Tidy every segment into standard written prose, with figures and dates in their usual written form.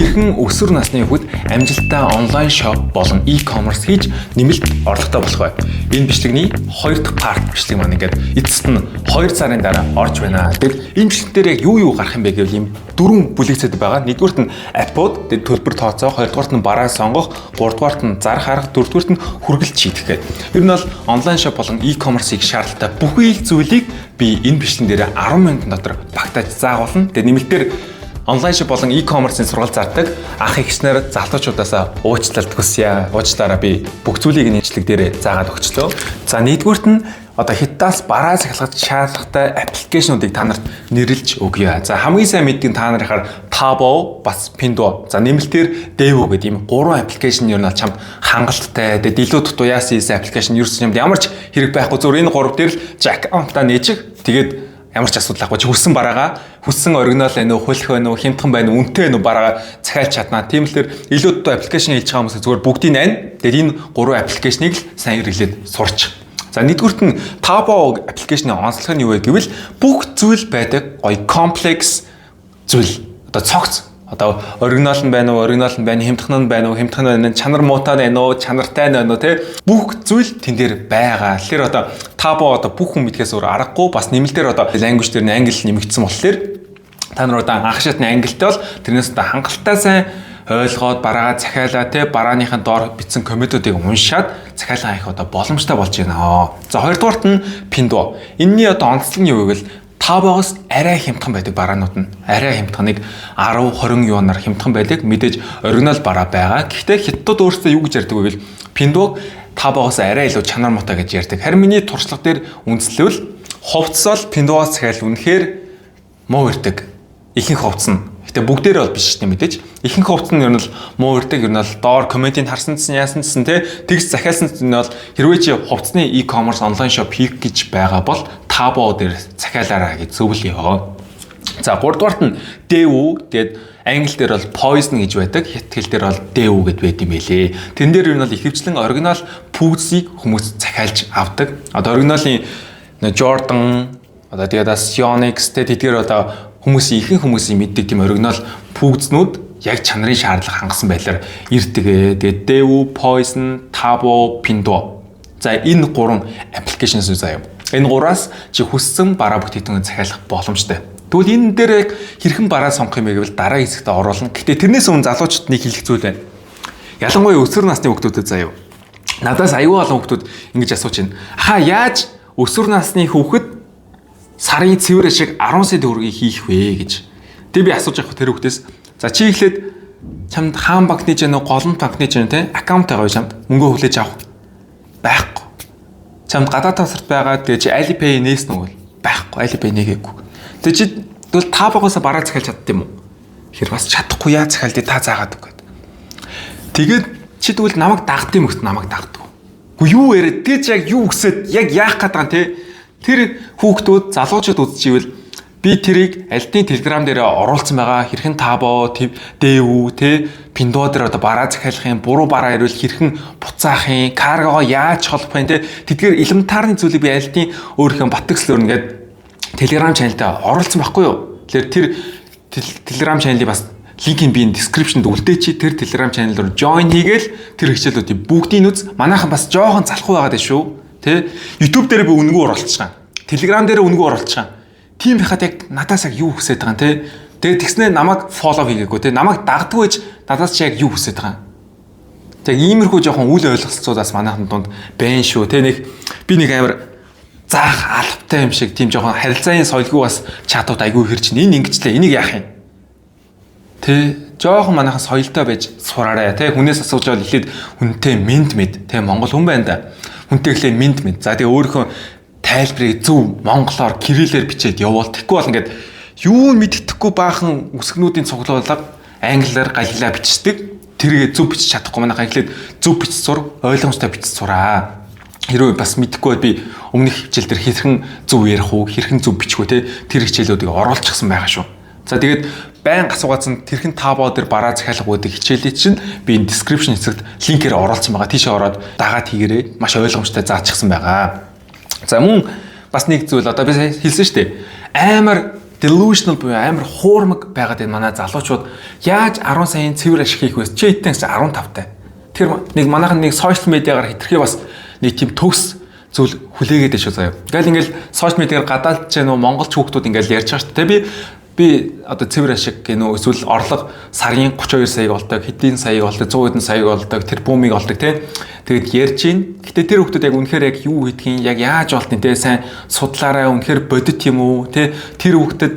Хэрхэн өсвөр насны хүүхэд амжилттай онлайн шоп болон e-commerce хийж нэмэлт орлоготой болох вэ? Энэ бичлэгний 2 дахь парт бичлэг маань ингээд эцэст нь 2 сарын дараа орж байна. Тэгэд энэ бичлэгтэр яг юу гарах юм бэ гэвэл ийм 4 бүлэгцэд байгаа. Нэгдүгürt нь аппод, тэгэд төлбөр тооцоох, хоёрдугаарт нь бараа сонгох, гуравдугаарт нь зарах арга, дөрөвдүгээрт нь хүргэлт шийдэх гэдэг. Ер нь бол онлайн шоп болон e-commerce-ийг шаардлагатай бүхий л зүйлийг би энэ бичлэгэн дээр 10 минутын дотор багтааж заагуулна. Тэгээд нэмэлтээр онлайн шоп болон e-commerce-ийн сургалт зардаг ах эгчнэр залуучуудаасаа уучлалт хүсье. Уучлаарай, би бүх зүйлийг энэ бичлэг дээр заагаад өгчлөө. За нэгдүгürt нь одоо Хятадаас бараа захиалгад шаардлагатай аппликейшнуудыг та нарт нэрлэж өгье. За хамгийн сайн мэддэг та нарынхаар Taobao бас Pindo. За нэмэлтээр Devo гэдэг ийм 3 аппликейшн ер нь чамд хангалттай. Тэгээд илүү дутуу яасан аппликейшн ерөөсөө ямар ч хэрэг байхгүй. Зөв энэ 3 дээр л аккаунтаа нээчих. Тэгээд ямар ч асуудал байхгүй. Чи хүссэн бараагаа, хүссэн оригинал байна уу, хөлөх байна уу, хямдхан байна уу, үнэтэй байна уу бараагаа захиалж чаднаа. Тийм л тэр илүү дутуу аппликейшн хийж байгаа хүмүүс зүгээр бүгдийг нь. Тэгээд энэ 3 аппликейшнийг л сайн хэрэглээд сурч. За нэгдүгürt нь Taobao аппликейшны онцлог нь юу вэ гэвэл бүх зүйл байдаг гоё комплекс зүйл. Одоо цогц. Одоо оригинал нь байна уу, оригинал нь байна, хямдхан нь байна уу, хямдхан нь байна, чанар муутай байна уу, чанартай байна уу те бүх зүйл тэн дээр байгаа. Тэгэхээр одоо Taobao одоо бүх хүн мэдхээс өөр аргагүй бас нэмэлтээр одоо language дээр нь англи нэмэгдсэн болохоор та нар одоо анх шатны англитай бол тэрнээс одоо хангалттай сайн ойлгоод бараагаа захиалаа те барааныхаа доор бичсэн комментуудыг уншаад захиалгаа хийх одоо боломжтой болж байна. За хоёрдугаарт нь Pindo. Энийний одоо онцлог нь юу вэ гэвэл Taobao-гоос арай хямдхан байдаг бараанууд нь арай хямдханыг 10-20 юунаар хямдхан байдаг. Мэдээж оригинал бараа байгаа. Гэхдээ хятадууд өөрсдөө юу гэж ярьдаг вэ гэвэл Pindo Taobao-гоос арай илүү чанар муутай гэж ярьдаг. Харин миний туршлага дээр үндэслэвэл хувцсал Pindo-гоос захиал үнэхээр муу ирдэг. Ихэнх хувцс нь. Гэтэ бүгдээрээ бол биш шүү дээ мэдээж. Ихэнх хувцс нь ер нь л муу ирдэг. Ер нь бол доор комментиг харсан гэсэн яасан гэсэн те тэгс захиалсан нь бол хэрвээ чи хувцсны e-commerce онлайн шоп хийх гэж байгаа бол Taobao дээр захиалаарай гэж зөвлөё. За 3 дугаарт нь Devo. Тэгээд англи дээр бол Poison гэж байдаг. Хятад хэл дээр бол Devo гэд байд юм байлээ. Тэн дээр ер нь бол ихэвчлэн оригинал пүүзийг хүмүүс захиалж авдаг. Одоо оригиналын Jordan одоо тэгээд Sionix тэдгээр одоо ихэнх хүмүүсийн мэддэг тийм оригинал пүүгзнүүд яг чанарын шаардлага хангасан байдлаар ирдэг. Тэгээд Devo, Poison, Taobao, Pindo. За энэ 3 аппликейшн заяа. Энэ 3-аас чи хүссэн бараа бүтээгдэхүүн захиалах боломжтой. Тэгвэл энэ дээр яг хэрхэн бараа сонгох юм бэ гэвэл дараа хэсэгт оруулна. Гэхдээ тэрнээс өмнө залуучууд нэг хэлэх зүйл байна. Ялангуяа өсвөр насны хүүхдүүдэд заяа. Надаас аюул олон хүүхдүүд ингэж асууж байна. Ахаа яаж өсвөр насны хүүхэд сарын цэвэр шиг 10 сая төгрөгийг хийх вэ гэж. Тэг би асууж явах тэр хүүхдээс за чи ихлээд чамд хаан банкны ч нөө голомт банкны ч нэ аккаунт байгаа вэ чамд мөнгө хүлээж авах байхгүй. Чамд гадаад тасарт байгаа тэгээ чи Alipay нээс нүгэл байхгүй. Alipay нэгээгүй. Тэг чи тэгвэл Taobao-гоос бараа захиалж чаддсан юм уу? Хэр бас чадахгүй яа захиалдээ та заагаад үг гэдэг. Тэгээд чи тэгвэл намайг дагд юм өгт намайг дагдаг. Гү юу яриад тэгж яг юу өсөд яг яах гээд байгаа юм те. Тэр хүүхдүүд залуучууд үзчихвэл би тэрийг альтын телеграм дээр оруулсан байгаа хэрхэн Taobao, Devo, Pindo дээр одоо бараа захиалах юм, буруу бараа ирвэл хэрхэн буцаах юм, каргогоо яаж холбох юм тэдгээр элементарны зүйлийг би альтын өөрийнхөө батгслөөр ингээд телеграм чаналдаа оруулсан байхгүй юу? Тэгэхээр тэр телеграм чаналыг бас линкийг би description-д үлдээчи тэр телеграм чанал руу join хийгээл тэр хичээлүүдийг бүгдийг үз. Манайхан бас жоохон залхуу байгаад шүү. Тэ YouTube дээр би үнгүү оруулчихсан. Telegram дээр үнгүү оруулчихсан. Тийм байхад яг надаас яг юу хүсэж байгаа юм те. Тэгээд тэгснээр намайг follow хийгээгүй те. Намайг дагдгүй гэж надаас чи яг юу хүсэж байгаа юм. Тэг иймэрхүү жоохон үл ойлголцоодаас манайхан дунд байна шүү. Тэ би нэг амар заах албатай юм шиг тийм жоохон харилцааны соёлгүй бас чатууд айгүй хэрч энэ ингэчлээ. Энийг яах юм? Тэ жоохон манайхан соёлтой байж сураарай те. Хүнээс асууж байвал эхлээд хүнтэй мэд те Монгол хүн байна да. Хүнтэй ихлээр мэд. За тэгээ өөрийнхөө тайлбарыг зөв монголоор кириллээр бичээд явуул. Тэгэхгүй бол ингээд юу мэддэхгүй баахан үсгнүүдийн цуглуулга англиар галилаа бичдэг. Тэргээ зөв бичиж чадахгүй манайхаа эхлээд зөв бичиж сур, ойлгомжтой бичиж сураа. Хэрвээ бас мэдхгүй би өмнөх хичээл дээр хэрхэн зөв ярих уу, хэрхэн зөв бичих үү те тэр хичээлүүдийг оруулчихсан байгаа шүү. За тэгээд байн асуугаадсан тэрхэн Taobao дээр бараа захиалга гэдэг хичээлийг чинь би энэ description хэсэгт линкээр оруулсан байгаа. Тийшээ ороод дагаад хийгээрэй. Маш ойлгомжтой заачсан байгаа. За мөн бас нэг зүйл одоо би хэлсэн шүү дээ. Амар delusional буюу амар хуурмаг байгаад энэ манай залуучууд яаж 10 саяын цэвэр ашиг хийх вэ? Чи хэдэн 15 таа. Тэр нэг манайхан нэг сошиал медиагаар хитрхээ бас нэг тийм төгс зүйл хүлээгээд шүү заяа. Ингээл сошиал медиагаар гадаалж чинь монголч хүүхдүүд ингээл ярьж байгаа шүү дээ. Би одоо цэвэр ашиг гэнэ эсвэл орлого сарын 32 саяг болдог, хэдийн саяг болдог, 100 хэдэн саяг болдог, тэр бумыг болдог тий. Тэгэд ярьж гин. Гэтэ тэр хүүхдүүд яг үнэхээр яг юу хийдгийг яг яаж болтын тий сайн судлаарай үнэхээр бодит юм уу тий. Тэр хүүхдэд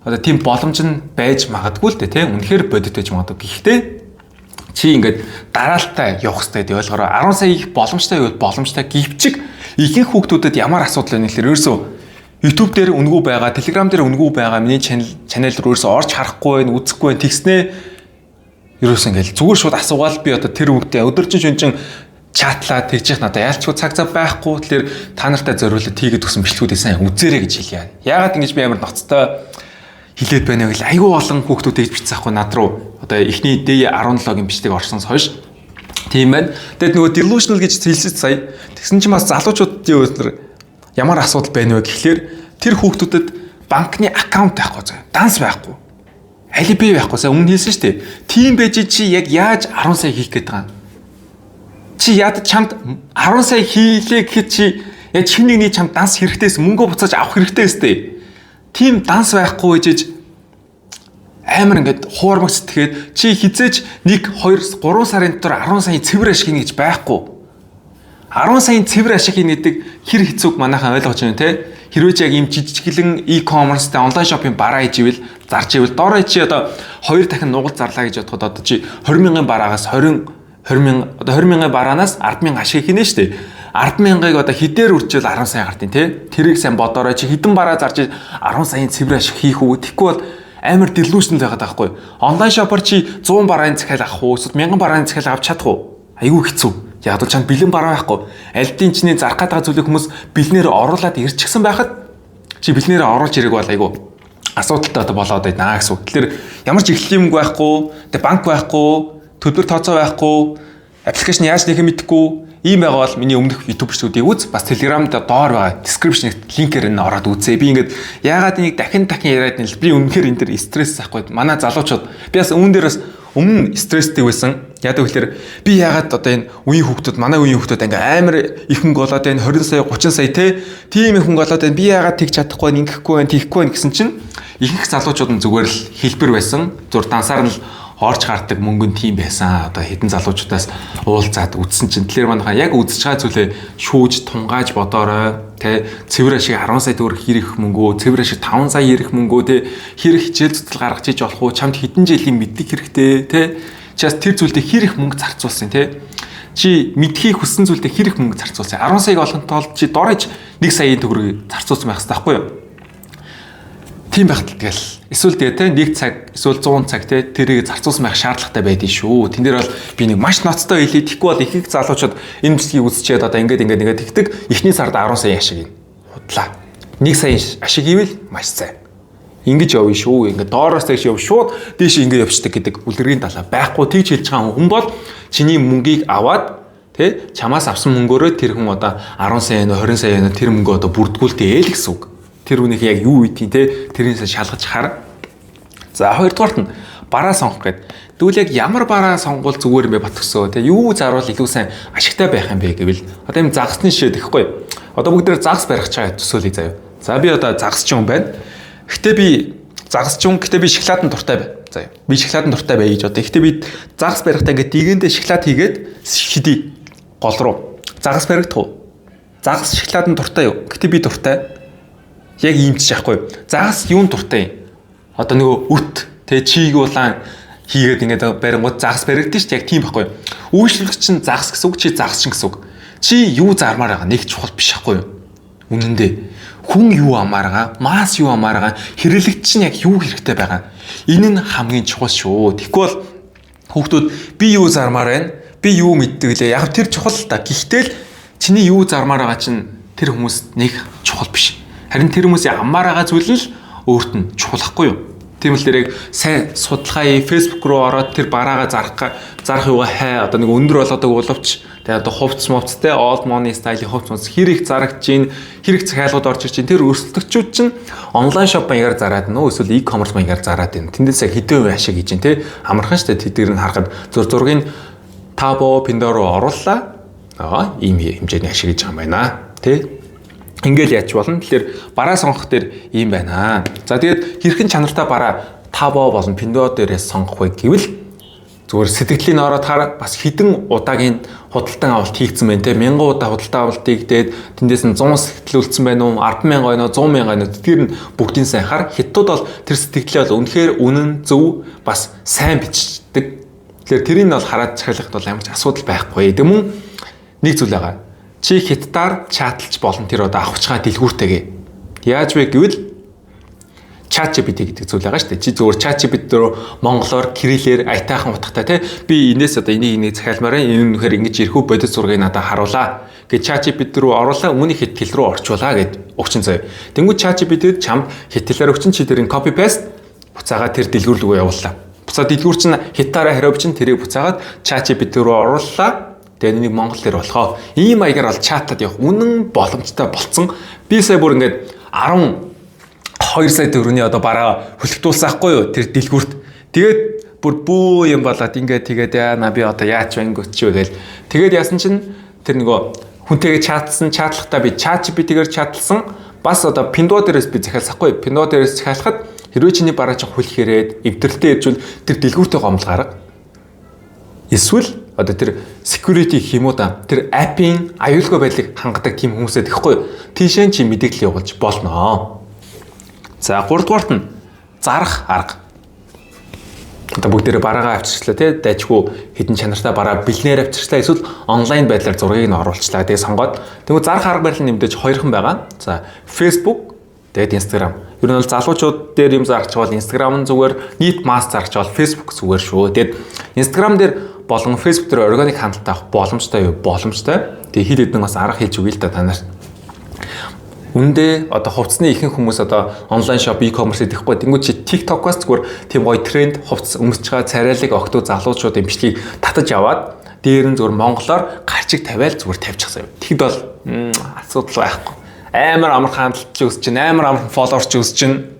одоо тийм боломж нь байж магадгүй л дээ тий. Үнэхээр бодит байж магадгүй. Гэхдээ чи ингээд дараалтаа явах хэрэгтэй тий ойлгороо 10 сая их боломжтой гэвэл боломжтой гівчиг ихэнх хүүхдүүдэд ямар асуудал байна гэхээр ерөөсөө YouTube дээр үнэгүй байгаа, Telegram дээр үнэгүй байгаа, миний channel руу ерөөсөө орж харахгүй байх, үзэхгүй байх тэгснээ ерөөсөө ингээл зүгээр шууд асуугаал би одоо тэр хүүхдээ өдөржин шөнжин чатлаад тэгжих надаа яалчгүй цаг цав байхгүй тэгэхээр та нартай зориулаад хийгээд өгсөн бичлэгүүдээ сайн үзээрэй гэж хэлье. Яагаад ингэж би амар ноцтой хэлээд байна вэ гэвэл айгүй олон хүүхдүүд гэж бичсэн ахгүй над руу одоо эхний D17-гийн бичлэг орсноос хойш тийм байна. Тэгэд нөгөө delusional гэж хэлсэн сая тэгсэн чинь бас залуучуудын өөрсдөр ямар асуудал байна вэ гэхлээр тэр хүүхдүүдэд банкны аккаунт байхгүй заа. Данс байхгүй. Алиби байхгүй. Сая өмнө хэлсэн шүү дээ. Тийм байж чи яг яаж 10 сая хийх гээд байгаа юм? Чи яад чамд 10 сая хийлээ гэхэд чи яг чиний чамд данс хэрэгтэйс мөнгө буцааж авах хэрэгтэй өстэй. Тийм данс байхгүй ээжэж амар ингээд хуурмаг сэтгэхэд чи хизээж 1 2 3 сарын дотор 10 сая цэвэр ашиг хийнэ гэж байхгүй. 10 саяын цэвэр ашиг хийнэ гэдэг хэр хэцүүг манайхан ойлгож байна те. Хэрвээ яг ийм жижигхэн e-commerce-тэй онлайн шопинг бараа хийж ивэл зарж ивэл доороо чи одоо 2 дахин нугал зарлаа гэж бодоход одоо чи 20,000 бараагаас 20,000 одоо 20,000 бараанаас 10,000 ашиг хийнэ шүү дээ. 10,000-ыг одоо хідээр үржил 10 сая гартын те. Тэрийг сайн бодоорой чи хэдэн бараа зарж 10 саяын цэвэр ашиг хийх үү? Тэгэхгүй бол амар delusional байгаад байхгүй. Онлайн шопор чи 100 барааны захиал авах уу? Эсвэл 1000 барааны захиал авч чадах уу? Айгүй хэцүү. Яг л чанд бэлэн бараа байхгүй. Альдын чиний зарах гэдэг зүйлийг хүмүүс бэлнээр оруулаад ирчихсэн байхад чи бэлнээр оруулж ирээг бол айгүй асуудалтай одоо болоод байна гэсэн үг. Тэгэхээр ямар ч эхлэлийн мөнгө байхгүй, тэгээ банк байхгүй, төлбөр тооцоо байхгүй, аппликейшн яаж нэхэ мэдэхгүй ийм байгаа бол миний өмнөх YouTube бичлэгүүдийг үз. Бас Telegram дээр доор байгаа description-д линкээр нь ороод үзье. Би ингээд яагаад энийг дахин яриад нэл би үнэхээр энэ дэр стресс ахгүй. Манай залуучууд би бас өмнө дээр бас өмнө стресстэй байсан. Яг гэвэл би яагаад одоо энэ үеийн хүүхдүүд манай үеийн хүүхдүүд ингээ амар их хөнгө болоод байна 20 сая 30 сая тийм их хөнгө болоод байна. Би яагаад тэгж чадахгүй байна, ингэхгүй байна, тийхгүй байна гэсэн чинь ихэнх залуучууд нь зүгээр л хэлбэр байсан. Зур дансаар нь орж гардаг мөнгө нь тийм байсан. Одоо хэдэн залуучуудаас уулзаад үзсэн чинь тэлэр манайхаа яг үзэж байгаа зүйлээ шүүж тунгааж бодоорой. Цэвэр ашиг 10 сая төгрөг хэрэг мөнгөө, цэвэр ашиг 5 сая хэрэг мөнгөө хэрэг хичээл зүтгэл гаргаж иж болох уу? Чамд хэдэн жилийн мэддэг хэрэгтэй Чаас тэр зүйлдээ хэр их мөнгө зарцуулсан чи мэдхийг хүссэн зүйлдээ хэр их мөнгө зарцуулсан 10 саяг олохын тулд чи дорож 1 саяын төгрөгийг зарцуулсан байх хэрэгтэй байхгүй юу? Тийм байхад тэгэл эсвэл нэг цаг эсвэл 100 цаг тэрийг зарцуулсан байх шаардлагатай байдгийг шүү. Тэн дээр бол би нэг маш ноцтой хэлээ. Тэгэхгүй бол их залуучууд энэ бичлэгийг үзчихэд одоо ингээд тэгдэг эхний сард 10 сая ашиг худлаа. 1 сая ашиг ивэл маш сайн. Ингэж явна шүү. Ингээд доороос тэгш яв шууд дээш ингээд явчихдаг гэдэг үлгэрийн талаа байхгүй тийж хэлж байгаа хүн бол чиний мөнгийг аваад чамаас авсан мөнгөөрөө тэр хүн одоо 10 сая 20 сая тэр мөнгөө одоо бүрдгүүлдэг л гэсэн үг. Тэр үнийг яг юу үйдгийг тэрнээс шалгаж хар. За хоёрдугаарт нь бараа сонгох гэдэг. Тэгвэл яг ямар бараа сонгол зүгээр юм бэ бат өсөө юу заруул илүү сайн ашигтай байх юм бэ гэвэл одоо юм загасны шишээ гэхгүй. Одоо бүгд загас барих гэж байгаа төсөөлөе заяа. За би одоо загасч юм байна. Гэтэ би загасч юм гэтэ би шоколадын дуртай бай. Заяа. Би шоколадын дуртай бай гэж одоо. Гэтэ би загас барихтаа ингээд дигэндээ шоколад хийгээд шидий гол руу. Загас баригдах уу? Загас шоколадын дуртай юу? Гэтэ би дуртай. Яг ийм ч яахгүй. Загас юун дуртай юм? Одоо нөгөө үт чийг улаан хийгээд ингээд барингууд загас баригдсан шүү дээ. Яг тийм байхгүй. Үйлчлэгч чинь загас гэсэн үг чи загас чинь гэсэн үг. Чи юу зармаар байгаа нэг чухал биш байхгүй юу? Үнэн дээ. Хүн юу амааргаа, мас юу амааргаа, хэрэглэгч чинь яг юу хэрэгтэй байгаа. Энэ нь хамгийн чухал шүү. Тэгэхгүй бол хүүхдүүд би юу зармаар байна? Би юу мэддэг лээ. Яг тэр чухал та. Гэхдээ л чиний юу зармаар байгаа чинь тэр хүмүүс нэг чухал биш. Харин тэр хүмүүсийн амаар байгаа зүйл л өөрт нь чухалхгүй юу? Тийм л дэрэг сайн судалгаа Facebook руу ороод тэр бараагаа зарах юугаа хай одоо нэг өндөр болоод боловч тэгээ одоо хувцс мовцтэй old money style хувцс хэрэг зарагдж гин хэрэг захиалгууд орж ирж гин тэр өрсөлдөгчүүд чинь онлайн шоп маягаар зараад нөө эсвэл e-commerce маягаар зараад байна. Тэндээсээ хэдэн үе ашиг хийж гин те амархан штэ тэдгээр нь харахад зургийг Tabo Pindoor руу орууллаа. Ийм хэмжээний ашиг хийж байгаа юм байна те. Ингээл яач болно. Тэгэхээр бараа сонгох дээр ийм байна. За тэгээд хэрхэн чанартай бараа Tabo болон Pindoor дээрээс сонгох вэ гэвэл зүгээр сэтгэлийн ороод хараа бас хідэн удаагийн худалдан авалт хийгдсэн байна те. 1000 удаа худалдан авалт хийгдээд тэндээс нь 100 сэтгэл үлдсэн байна уу? 100000 байна уу? 100,000 байна уу? Тэр нь бүгдийн сайн хар. Хятад бол тэр сэтгэлээ бол үнэхээр үнэн зөв бас сайн бичдэг. Тэгэхээр тэрийг нь бол хараад захиалгахд бол ямар ч асуудал байхгүй. Тэгмүн нэг зүйл байгаа. Чи хятадаар чатлж болно тэр одоо авахчгаа дэлгүүртэйгээ. Яаж вэ гэвэл ChatGPT гэдэг зүйл байгаа шүү дээ. Чи зөвхөн ChatGPT руу монголоор кириллээр айтайхан утгатай те би энэс одоо энийг захиалмаар энэ үнэхээр ингэж ирэхүү бодит зургийг надад харуулаа. Гэж ChatGPT руу оруулаа өмнөх хэл рүү орчуулаа гэд өгчин заяа. Тэнгүүд ChatGPT чамд хэтгэлээр өгчин чи тэрийг copy paste буцаагаад тэр дэлгүүр рүү явууллаа. Буцаад дэлгүүр чинь хятадаараа хариу бичин тэрийг буцаагаад ChatGPT руу орууллаа. Тэгээд нэг монгол дээр болохоо ийм маягаар бол чатад явах үнэн боломжтой болцсон. Би сая бүр ингээд 12 сая төгрөгийн одоо бараа хөлтгдүүлсэн ахгүй юу тэр дэлгүүрт. Тэгээд бүр бөө юм болоод ингээд тэгээд яана би одоо яач вангөч вэ гээл. Тэгээд яасан чинь тэр нөгөө хүнтэйгээ чатлахдаа би ChatGPT-гээр чатлсан. Бас одоо Pindoor дээрээс би захиалсахгүй. Pindoor дээрээс захиалахад хэрвээ чиний бараа чих хөл хэрээд эвдрэлтэй иржүүл тэр дэлгүүртээ гомдол гарга. Эсвэл одоо тэр security гэх юм уу да тэр аппийн аюулгүй байдлыг хангадаг тийм хүмүүсээ тэгэхгүй тийшээ чи мэдээлэл явуулж болно. За 3 дугаарт нь зарах арга. Одоо бүгдээрээ бараагаа авчирчлаа тий дайчгүй хідэн чанартай бараа бэлнээр авчирчлаа эсвэл онлайн байдлаар зургийг нь оруулчлаа тэгээ сонгоод тэгвэл зарах арга барил нэмдэж хоёрхан байгаа. За Facebook тэгээд Instagram. Ер нь бол залуучууд дээр юм зарч бол Instagram нь зүгээр нийт масс зарч бол Facebook зүгээр шүү. Тэгээд Instagram дээр болон Facebook дээр органик хандлтаа авах боломжтой юу? Боломжтой. Тэгээ хил хэдэн бас арга хэлж өгье л да танаар. Үндэ одоо хувцсны ихэнх хүмүүс одоо онлайн шоп e-commerce хийхгүй. Тэнгүүд чи TikTok-оос зүгээр тийм гоё тренд хувцс өмсч байгаа царайлаг октоо залуучуудын бичлэгийг татаж аваад дээр нь зүгээр монголоор гарчиг тавиал зүгээр тавьчихсан юм. Тэгэхэд бол асуудал байхгүй. Амар амархан хандлт ч өсч чинь, амар амархан фолловер ч өсч чинь.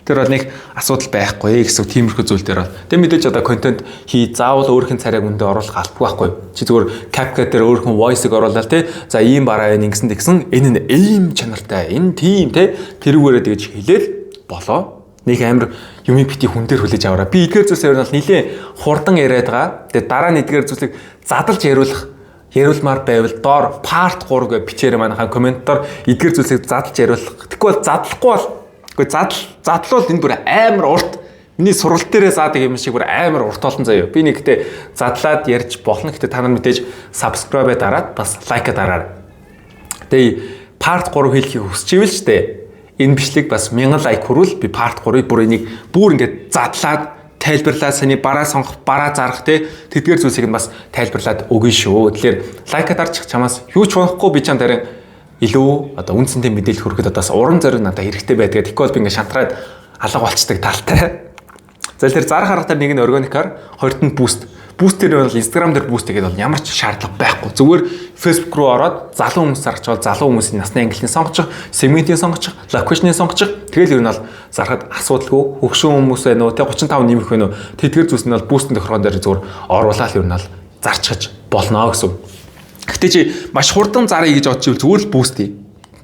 Тэр бол нэг асуудал байхгүй гэсэн тиймэрхүү зүйл дээр бол. Тэг мэдээж одоо контент заавал өөрхийн царайг өндөө оруулах албагүй байхгүй. Чи зүгээр CapCut дээр өөрхөн voice-ыг оруулаад те. За ийм бараа энэ ингэсэн тэгсэн энэ нь ийм чанартай, энэ тийм те. Тэрүүгээрээ тэгж хэлээл болоо. Нэг амар юмыг бити хүн дээр хүлээж аваараа. Би эдгээр зүйлсээр бол нилийн хурдан яриад байгаа. Тэгээ дараа нь эдгээр зүйлсийг задлж яриулмаар байвал доор part 3 гэж бичээрэй манайхаа комментоор эдгээр зүйлсийг задлж яриулах. Тэгэхгүй бол задлахгүй бол гэхдээ задлуул энэ бүр амар урт. Миний сургалт дээрээ заадаг юм шиг бүр амар урт олон заяа. Би нэг гэтээ задлаад ярьж болно. Гэтээ та нар мэдээж subscribe дараад бас лайк дараарай. Тэгээ part 3 хийхийг хүсч ивэл ч дээ. Энэ бичлэг бас 1000 лайк хүрвэл би part 3-ыг бүр энийг бүр ингээд задлаад тайлбарлаад саний бараа сонгох, бараа зарах те тэдгээр зүйлсийг нь бас тайлбарлаад өгнө шүү. Тэгэхээр лайк дарчих чамаас юу ч унахгүй би чам дараа илүү одоо үнцэнтэй мэдээлэл хүрэхэд одоо уран зориг надад хэрэгтэй байдаг. Тэгэхгүй бол би ингээ шантраад алга болцдог талтай. За тэр зарах аргатай нэг нь органикаар, хоёрт нь boost. Boost дээр бол Instagram дээр boost гэдэг бол ямар ч шаардлага байхгүй. Зүгээр Facebook руу ороод залуу хүмүүс зарч бол залуу хүмүүсийн насны ангиллыг сонгочих, сегментийг сонгочих, локейшнийг сонгочих. Тэгэл ер нь бол зарахад асуудалгүй. Хөгшин хүмүүс байна уу, тэ 35 нэмэх байна уу. Тэдгээр зүйлс нь бол boost-ийн тохиргон дээр зүгээр оруулаад ер нь бол зарчиж болно гэсэн. Гэхдээ чи маш хурдан заръя гэж бодчихвэл зүгээр л boost хий.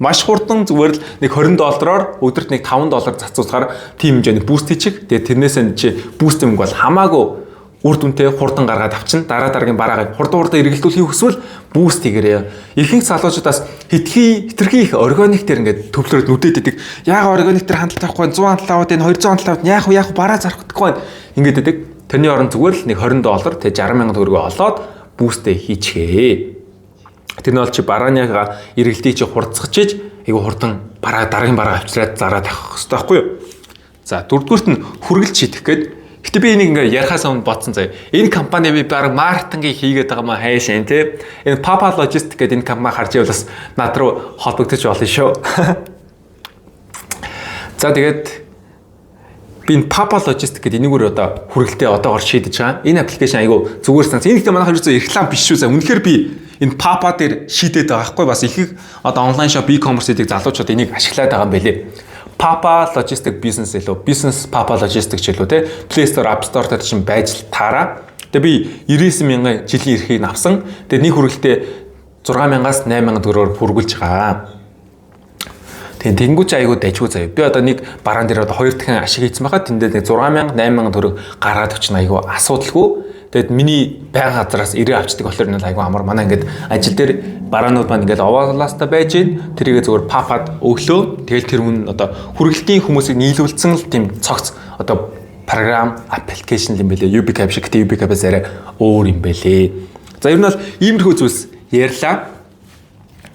Маш хурдан зүгээр л нэг $20-оор өдөрт нэг $5 зарцуулахаар тийм хэмжээний boost хийчих. Тэгээ тэрнээс нь чи boost юм бол хамаагүй үр дүнтэй хурдан гаргаад авчин дараа дараагийн бараагаа хурдан эргэлдүүлэхийг хүсвэл boost хийгээрэй. Ихэнх залуучуудаас хитрхи их органик дээр ингээд төвлөрөд нүдэд идэг. Яг органик дээр хандлт авахгүй 100 хандлт аваад энэ 200 хандлт аваад яах вэ бараа зарахгүй ингээд идэг. Тэрний оронд зүгээр л нэг $20 тэгээ 60,000 төгрөгөө олоод boost хийчихээ. Тэр нь бол чи барааныгаа эргэлдээ чи хурцгачиж айгу хурдан бараа дараагийн бараа авчираад зараад авах хэрэгтэй байхгүй юу? За дөрөвдүгürt нь хүргэлж шийдэх гээд гэтээ би энийг ингээ ярихаас өмнө бодсон заяа. Энэ компани би баг маркетингийг хийгээд байгаа маа хайшин тий. Энэ Papa Logistics гэдэг энэ компани харж ивэл бас над руу холбогдож болно шүү. За тэгээд Би энэ Papa Logistic гэдэг энийгээр одоо хүргэлтээ одоогор шийдэж байгаа. Энэ аппликейшн айгүй зүгээр санагц. Энэ ихтэй манайх ерөөсөө реклам биш шүү. Үнэхээр би энэ Papa дээр шийдээд байгаа байхгүй бас их одоо онлайн шоп e-commerce гэдэг залуучууд энийг ашиглаад байгаа юм байлээ. Papa Logistic business илүү business Papa Logistic ч илүү те Play Store, App Store дээр чинь байж таараа. Тэгээ би 99,000 жилийн эрхийг авсан. Тэгээ нэг хүргэлтээ 6,000-аас 8,000 төгрөгөөр хүргүүлж байгаа. Тэгээ тэнгуүч айгуу дайггүй заяа. Би одоо нэг бараан дээр одоо 2 дахин ашиг хийсэн байхад тэндээ нэг 6,000, 8,000 төгрөг гаргаад өчнө айгуу асуудалгүй. Тэгэд миний байнга газараас ирээ авчдаг болохоор энэ айгуу амар. Манай ингээд ажил дээр бараанууд маань ингээд овоолаастаа байж гин тэрийгээ зөвхөн папад өглөө. Тэгэл тэр хүн одоо хүргэлтийн хүмүүсийг нийлүүлсэн л тийм цогц одоо програм, аппликейшн юм бэлээ. UBCAP шиг гэдэг UBCAP-аас арай өөр юм бэлээ. За ер нь бол иймэрхүү зүйлс ярьлаа.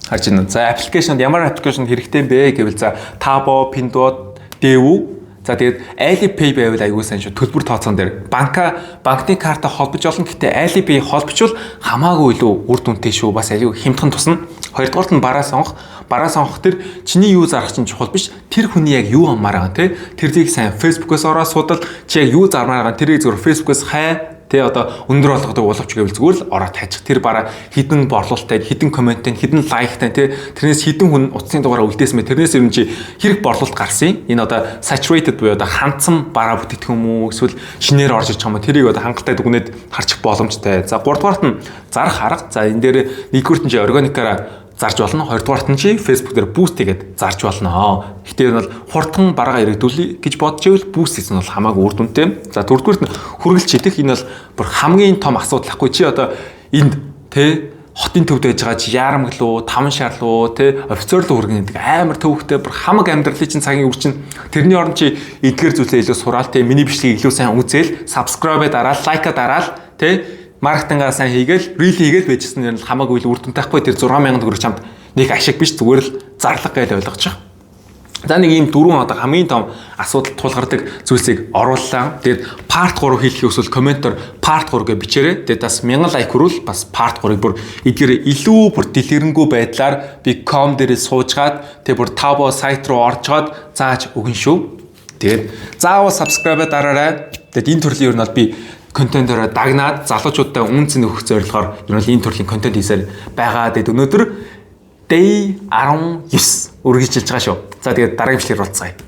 Харж байна. За аппликейшнд ямар аппликейшн хэрэгтэй бэ гэвэл за Tabo, Pinduoduo, Daewoo. За тэгээд Alipay байвал аягүй сайн шүү. Төлбөр тооцоон дээр банкны карта холбож олон гэхдээ Alipay холбочвол хамаагүй илүү үр дүнтэй шүү. Бас аягүй хямдхан тусна. Хоёрдугаарт нь бараа сонгох тэр чиний юу зарах чинь чухал биш. Тэр хүний яг юу амаар байгаа те. Тэрийг сайн Facebook-оос ороод судал чи яг юу зармаар байгаа тэрийг зөвхөн Facebook-оос хай. Тэ одоо өндөр болгодог боловч гэвэл зүгээр л ороод хайчих. Тэр бараа хідэн борлуулалттай, хідэн комменттэй, хідэн лайктай тэ тэрнээс хідэн хүн утасны дугаараа үлдээсмэ тэрнээс ер нь чи хэрэг борлуулалт гарсан. Энэ одоо saturated буюу одоо хандсан бараа бүтээгдэхүүн юм уу эсвэл шинээр орж ирж байгаа юм. Тэрийг одоо хангалттай дүгнээд харчих боломжтой. За 3 дугаарт нь зарах арга. За энэ дээр 1-р нь чи органикаараа зарж болно. 2-дугаарт нь чи Facebook дээр boost хийгээд зарж болно. Гэтэ энэ бол хурдхан бараагаа иргэдүүлэх гэж бодож ивэл boost хийх нь бол хамаагүй үр дүнтэй. За 4-дугаарт нь хүргэлж идэх энэ бол бүр хамгийн том асуудал ахгүй чи одоо энд тэ хотын төвд байж байгаа чи яарамглуу, таван шаарлуу, тэ офицерлуу хүргэн гэдэг амар төвхтэй бүр хамаг амьдралын чинь цагийн үр чинь тэрний оронд чи эдгээр зүйлээ илүү сураал тэ миний бичлэгийг илүү сайн үзэл, subscribe дараал, лайка дараал тэ маркетингаа сайн хийгээл, рил хийгээл байжсэн юм хамаагүй үр дүнтэй байхгүй тэр 6,000 төгрөг чамд нэг ашиг биш зүгээр л зарлага гэж ойлгочих. За нэг ийм 4 одоо хамгийн том асуудал тулгардаг зүйлсийг орууллаа. Тэгээд part 3 хийх хүсвэл комментор part 3 гэж бичээрэй. Тэгээд бас 1000 лайк хүрвэл бас part 3-ыг бүр эдгээр илүү бүр дэлгэрэнгүй байдлаар би com дээрээ суужгаад тэгээд бүр Tabo сайт руу оржгаад зааж өгнө шүү. Тэгээд заавал subscribe дараарай. Тэгээд энэ төрлийн ер нь бол би контентоор дагнаад залуучуудаа үн цэн өгөх зорилгоор ер нь энэ төрлийн контент хийсээр байгаа. Тэгээд өнөөдөр day 19 үргэлжилж байгаа шүү. За тэгээд дараагийн бичлэгээр уулзъя.